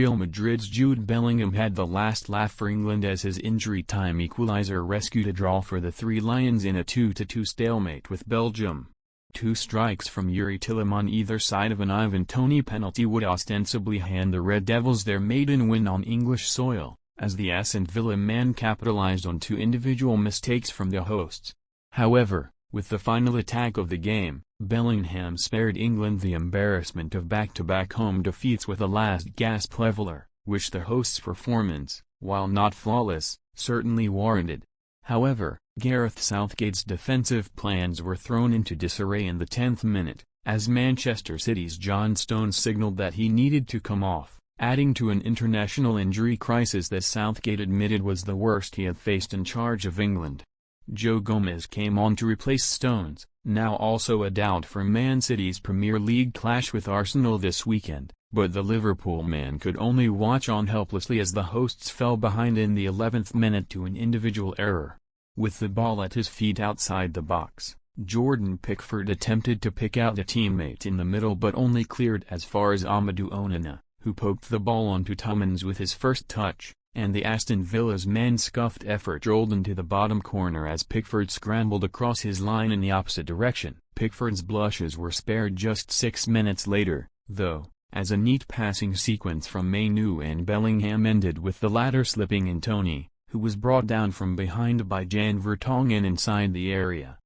Real Madrid's Jude Bellingham had the last laugh for England as his injury-time equaliser rescued a draw for the Three Lions in a 2-2 stalemate with Belgium. Two strikes from Youri Tielemans on either side of an Ivan Toney penalty would ostensibly hand the Red Devils their maiden win on English soil, as the Aston Villa man capitalised on two individual mistakes from the hosts. However, with the final attack of the game, Bellingham spared England the embarrassment of back-to-back home defeats with a last-gasp leveller, which the hosts' performance, while not flawless, certainly warranted. However, Gareth Southgate's defensive plans were thrown into disarray in the 10th minute, as Manchester City's John Stones signalled that he needed to come off, adding to an international injury crisis that Southgate admitted was the worst he had faced in charge of England. Joe Gomez came on to replace Stones, now also a doubt for Man City's Premier League clash with Arsenal this weekend, but the Liverpool man could only watch on helplessly as the hosts fell behind in the 11th minute to an individual error. With the ball at his feet outside the box, Jordan Pickford attempted to pick out a teammate in the middle but only cleared as far as Amadou Onana, who poked the ball onto Tielemans with his first touch, and the Aston Villa's man's scuffed effort rolled into the bottom corner as Pickford scrambled across his line in the opposite direction. Pickford's blushes were spared just 6 minutes later, though, as a neat passing sequence from Mainoo and Bellingham ended with the latter slipping in Toney, who was brought down from behind by Jan Vertonghen inside the area.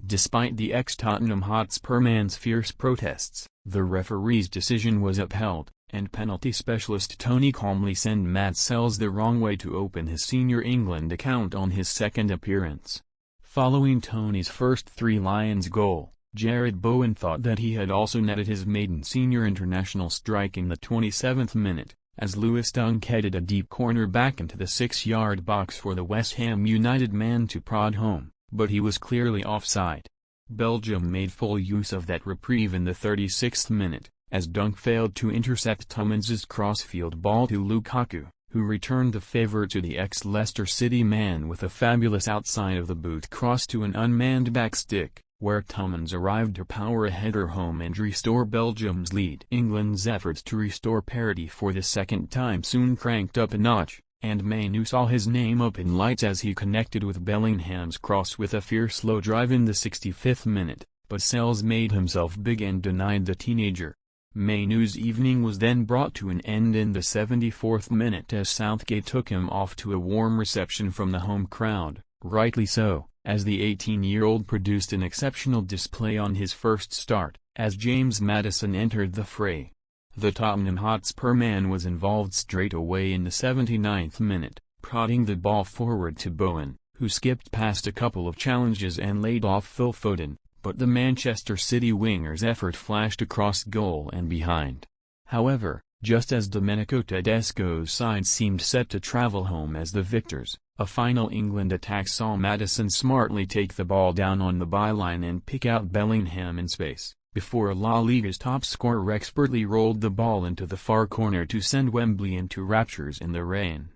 Despite the ex-Tottenham Hotspur man's fierce protests, the referee's decision was upheld, and penalty specialist Toney calmly sent Matt Sells the wrong way to open his senior England account on his second appearance. Following Toney's first Three Lions goal, Jared Bowen thought that he had also netted his maiden senior international strike in the 27th minute, as Lewis Dunk headed a deep corner back into the 6-yard box for the West Ham United man to prod home, but he was clearly offside. Belgium made full use of that reprieve in the 36th minute, as Dunk failed to intercept Tielemans' crossfield ball to Lukaku, who returned the favour to the ex-Leicester City man with a fabulous outside-of-the-boot cross to an unmanned backstick, where Tielemans arrived to power a header home and restore Belgium's lead. England's efforts to restore parity for the second time soon cranked up a notch, and Mainoo saw his name up in lights as he connected with Bellingham's cross with a fierce low drive in the 65th minute, but Sells made himself big and denied the teenager. Mainoo's evening was then brought to an end in the 74th minute as Southgate took him off to a warm reception from the home crowd, rightly so, as the 18-year-old produced an exceptional display on his first start, as James Maddison entered the fray. The Tottenham Hotspur man was involved straight away in the 79th minute, prodding the ball forward to Bowen, who skipped past a couple of challenges and laid off Phil Foden, but the Manchester City winger's effort flashed across goal and behind. However, just as Domenico Tedesco's side seemed set to travel home as the victors, a final England attack saw Maddison smartly take the ball down on the byline and pick out Bellingham in space, before La Liga's top scorer expertly rolled the ball into the far corner to send Wembley into raptures in the rain.